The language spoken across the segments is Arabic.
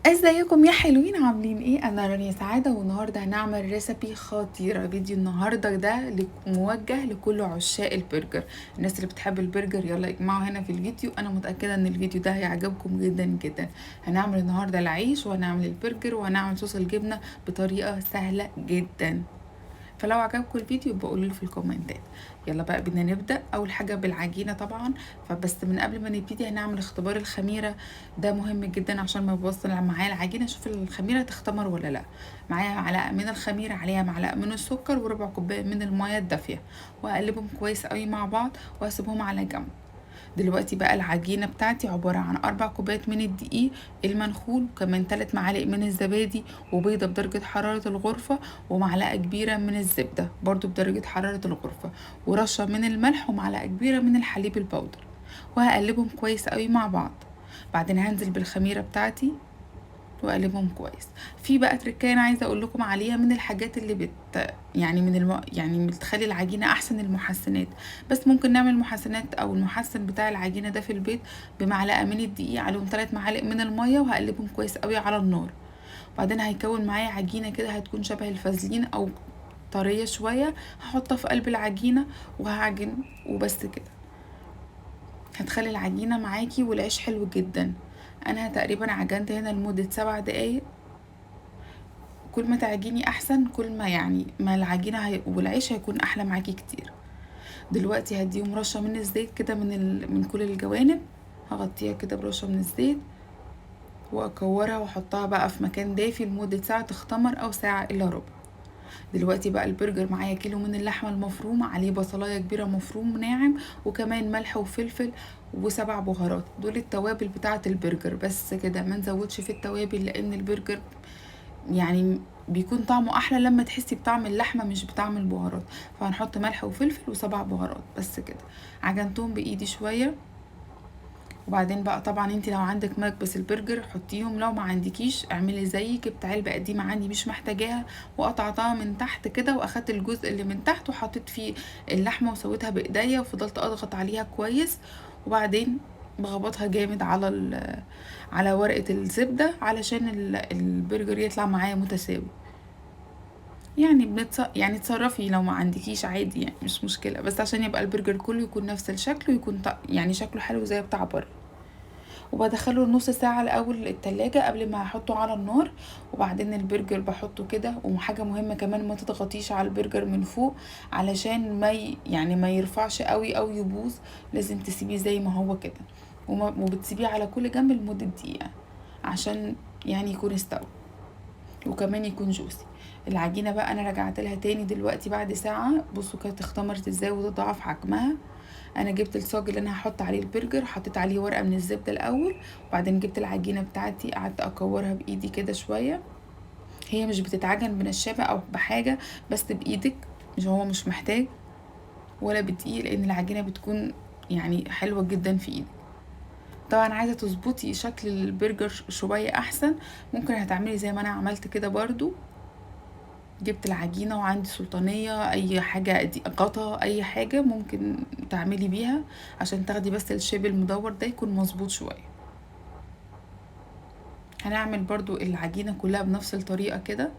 ازيكم يا حلوين؟ عاملين ايه؟ انا رانيا سعاده، والنهارده هنعمل ريسبي خطيره. فيديو النهارده ده موجه لكل عشاق البرجر. الناس اللي بتحب البرجر يلا اجمعوا هنا في الفيديو. انا متاكده ان الفيديو ده هيعجبكم جدا جدا. هنعمل النهارده العيش وهنعمل البرجر وهنعمل صوص الجبنه بطريقه سهله جدا. فلو عجبكم الفيديو يبقى قولوا لي في الكومنتات. يلا بقى بدنا نبدا. اول حاجه بالعجينه طبعا. فبس من قبل ما نبتدي هنعمل اختبار الخميره. ده مهم جدا عشان ما يبوظش معايا العجينه. اشوف الخميره تختمر ولا لا. معايا معلقه من الخميره، عليها معلقه من السكر، وربع كوبايه من الميه الدافيه، وهقلبهم كويس قوي مع بعض وهسيبهم على جنب. دلوقتي بقى العجينة بتاعتي عبارة عن 4 كوبايات من الدقيق المنخول، وكمان 3 معالق من الزبادي، وبيضة بدرجة حرارة الغرفة، ومعلقة كبيرة من الزبدة برضو بدرجة حرارة الغرفة، ورشة من الملح، ومعلقة كبيرة من الحليب البودر. وهقلبهم كويس قوي مع بعض. بعدين هنزل بالخميرة بتاعتي واقلبهم كويس. في بقى تركية انا عايزه اقول لكم عليها، من الحاجات اللي يعني يعني بتخلي العجينه احسن، المحسنات. بس ممكن نعمل محسنات او المحسن بتاع العجينه ده في البيت. بمعلقه من الدقيق عليهم 3 معالق من الميه، وهقلبهم كويس قوي على النار. وبعدين هيكون معايا عجينه كده هتكون شبه الفازلين او طريه شويه. هحطها في قلب العجينه وهعجن وبس كده. هتخلي العجينه معاكي والعيش حلو جدا. انا تقريبا عجنت هنا لمده 7 دقايق. كل ما تعجيني احسن، كل ما يعني ما العجينه والعيش هيكون احلى معاكي كتير. دلوقتي هديهم رشه من الزيت كده من كل الجوانب. هغطيها كده برشه من الزيت واكورها واحطها بقى في مكان دافي لمده ساعه تختمر، او ساعه الا ربع. دلوقتي بقى البرجر معايا كيلو من اللحمه المفرومه، عليه بصلايه كبيره مفروم ناعم، وكمان ملح وفلفل و7 بهارات. دول التوابل بتاعه البرجر. بس كده، ما نزودش في التوابل لان البرجر يعني بيكون طعمه احلى لما تحسي بطعم اللحمه مش بطعم البهارات. فهنحط ملح وفلفل و7 بهارات بس كده. عجنتهم بايدي شويه. وبعدين بقى طبعا انت لو عندك مكبس البرجر حطيهم، لو ما عندكيش اعملي زيي. جبت علبه قديمه عندي مش محتاجاها وقطعتها من تحت كده، واخدت الجزء اللي من تحت وحطيت فيه اللحمه وسويتها بايديا وفضلت اضغط عليها كويس. وبعدين بخبطها جامد على ورقه الزبده علشان البرجر يطلع معايا متساوي. يعني يعني تصرفي لو ما عندكيش عادي، يعني مش مشكله، بس عشان يبقى البرجر كله يكون نفس الشكل ويكون يعني شكله حلو زي بتاع بره. وبدخله نص ساعة الأول التلاجة قبل ما هحطه على النار. وبعدين البرجر بحطه كده. وحاجة مهمة كمان، ما تضغطيش على البرجر من فوق علشان يعني ما يرفعش قوي أو يبوظ. لازم تسيبيه زي ما هو كده. وبتسيبيه على كل جنب لمدة دقيقة عشان يعني يكون استوى وكمان يكون جوسي. العجينة بقى انا رجعت لها تاني دلوقتي بعد ساعة. بصوا كانت اختمرت ازاي وتضاعف حجمها. انا جبت الصاج اللي انا هحط عليه البرجر، حطيت عليه ورقة من الزبدة الاول. وبعدين جبت العجينة بتاعتي قعدت اكورها بايدي كده شوية. هي مش بتتعجن بنشابة او بحاجة، بس بايدك. هو مش محتاج ولا بتقيل لان العجينة بتكون يعني حلوة جدا في ايدك. طبعا عايزة تظبطي شكل البرجر شوية احسن، ممكن هتعملي زي ما انا عملت كده برضو. جبت العجينة وعندي سلطانية، اي حاجة دي غطا، اي حاجة ممكن تعملي بيها عشان تاخدي بس الشيب المدور ده يكون مظبوط شوية. هنعمل برضو العجينة كلها بنفس الطريقة كده.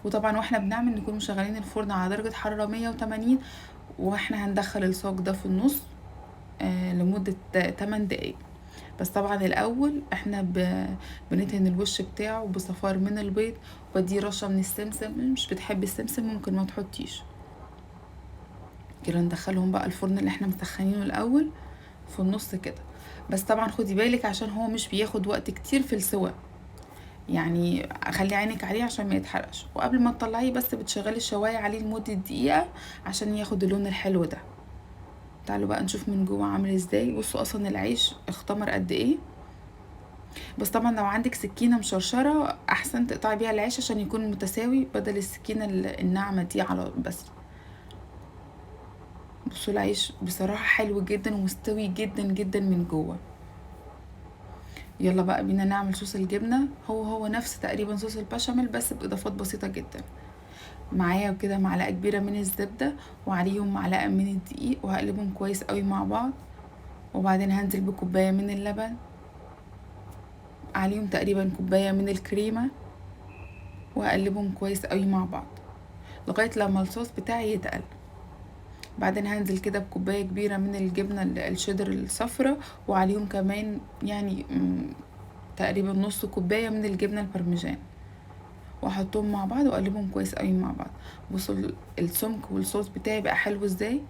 وطبعا واحنا بنعمل نكون مشغلين الفرن على درجة حرارة 180. واحنا هندخل الصاج ده في النص لمدة 8 دقايق. بس طبعا الاول احنا بندهن الوش بتاعه بصفار من البيض. ودي رشة من السمسم، مش بتحبي السمسم ممكن ما تحطيش. كده ندخلهم بقى الفرن اللي احنا مسخنينه الاول في النص كده. بس طبعا خدي بالك عشان هو مش بياخد وقت كتير في السوا. يعني خلي عينك عليه عشان ما يتحرقش. وقبل ما تطلعيه بس بتشغلي الشوايه عليه لمده دقيقه عشان ياخد اللون الحلو ده. تعالوا بقى نشوف من جوه عامل ازاي. بصوا اصلا العيش اختمر قد ايه. بس طبعا لو عندك سكينه مشرشره احسن تقطعي بيها العيش عشان يكون متساوي بدل السكينه الناعمه دي على بس. بصوا العيش بصراحه حلو جدا ومستوي جدا جدا من جوه. يلا بقى بينا نعمل صوص الجبنه. هو نفس تقريبا صوص البشاميل بس باضافات بسيطه جدا. معايا كده معلقه كبيره من الزبده وعليهم معلقه من الدقيق، وهقلبهم كويس قوي مع بعض. وبعدين هنزل بكوبايه من اللبن عليهم تقريبا كوباية من الكريمة، وهقلبهم كويس قوي مع بعض لغاية لما الصوص بتاعي يتقل. بعدين هنزل كده بكوباية كبيرة من الجبنة الشيدر الصفرة، وعليهم كمان يعني تقريبا نص كوباية من الجبنة البرمجان، واحطهم مع بعض واقلبهم كويس قوي مع بعض. بصوا السمك والصوص بتاعي بقى حلو ازاي.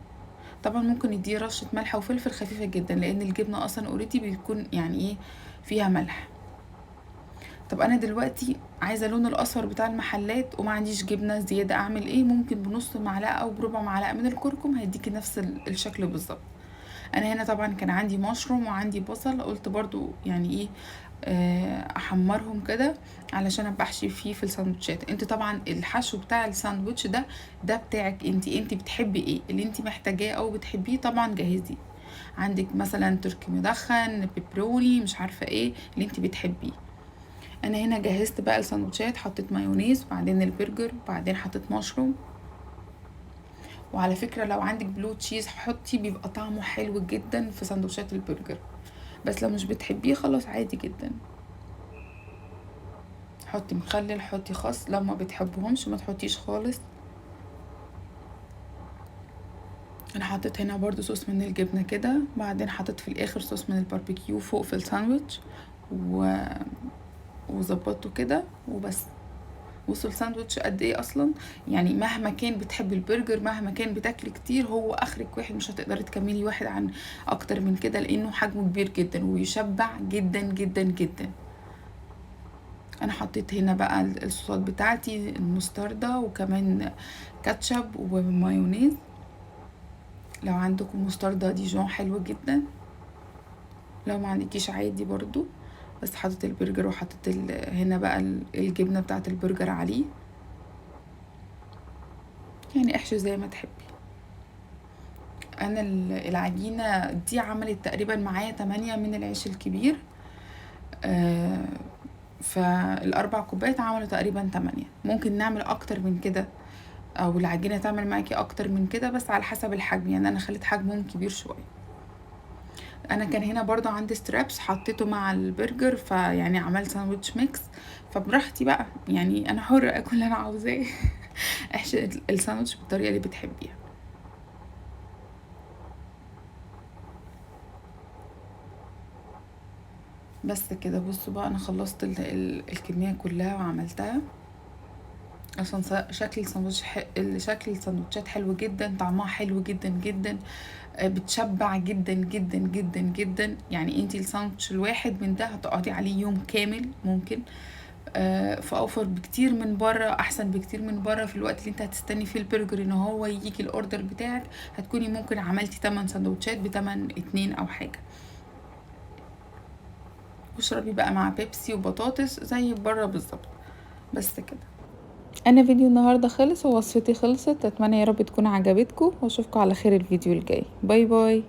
طبعا ممكن نديه رشة ملح وفلفل خفيفة جدا، لان الجبنة اصلا اوريدي بيكون يعني ايه فيها ملح. طب انا دلوقتي عايزه اللون الاصفر بتاع المحلات وما عنديش جبنه زياده، اعمل ايه؟ ممكن بنص معلقه او بربع معلقه من الكركم هيديكي نفس الشكل بالظبط. انا هنا طبعا كان عندي مشروم وعندي بصل، قلت برضو يعني ايه احمرهم كده علشان ابقى احشي فيه في الساندوتشات. انت طبعا الحشو بتاع الساندوتش ده بتاعك انت بتحبي ايه اللي انت محتاجاه او بتحبيه، طبعا جهزيه. عندك مثلا تركي مدخن، بيبروني، مش عارفه ايه اللي انت بتحبيه. انا هنا جهزت بقى الساندوتشات، حطيت مايونيز وبعدين البرجر وبعدين حطيت مشروم. وعلى فكره لو عندك بلو تشيز حطي، بيبقى طعمه حلو جدا في ساندوتشات البرجر، بس لو مش بتحبيه خلاص عادي جدا. حطي مخلل، حطي خس، لو ما بتحبهمش ما تحطيش خالص. انا حطيت هنا برضو صوص من الجبنه كده، بعدين حطيت في الاخر صوص من الباربيكيو فوق في الساندوتش وظبطته كده وبس. بصوا الساندوتش قد ايه اصلا، يعني مهما كان بتحبي البرجر، مهما كان بتاكلي كتير، هو اخرك واحد، مش هتقدري تكملي واحد عن اكتر من كده، لانه حجمه كبير جدا ويشبع جدا جدا جدا. انا حطيت هنا بقى الصوصات بتاعتي، المستردة وكمان كاتشب ومايونيز. لو عندكم مستردة ديجون حلوة جدا، لو ما عندكيش عادي برضو. بس حطيت البرجر وحطيت هنا بقى الجبنة بتاعت البرجر عليه، يعني احشي زي ما تحبي. انا العجينة دي عملت تقريبا معايا 8 من العيش الكبير، فالاربع كوبايات عملوا تقريبا 8. ممكن نعمل اكتر من كده او العجينة تعمل معاكي اكتر من كده، بس على حسب الحجم، يعني انا خليت حجمهم كبير شوية. انا كان هنا برضو عندي سترابس حطيته مع البرجر، فيعني عملت ساندوتش ميكس، فبراحتي بقى يعني انا حرة اكل اللي انا عاوزاه. احشي الساندوتش بالطريقة اللي بتحبيها. بس كده. بصوا بقى انا خلصت الكمية كلها وعملتها. اصلا شكل الساندوتش شكل الساندوتشات حلو جدا، طعمها حلو جدا جدا، بتشبع جدا جدا جدا جدا. يعني انتي الساندوتش الواحد من ده هتقعدي عليه يوم كامل ممكن. فاوفر بكتير من بره، احسن بكتير من بره. في الوقت اللي انت هتستني فيه البرجر ان هو يجيكي الاوردر بتاعك، هتكوني ممكن عملتي 8 سندوتشات بتمن 2 او حاجه. واشربي بقى مع بيبسي وبطاطس زي بره بالظبط. بس كده. انا فيديو النهارده خلص ووصفتي خلصت، اتمنى يا رب تكون عجبتكم، واشوفكم على خير الفيديو الجاي. باي باي.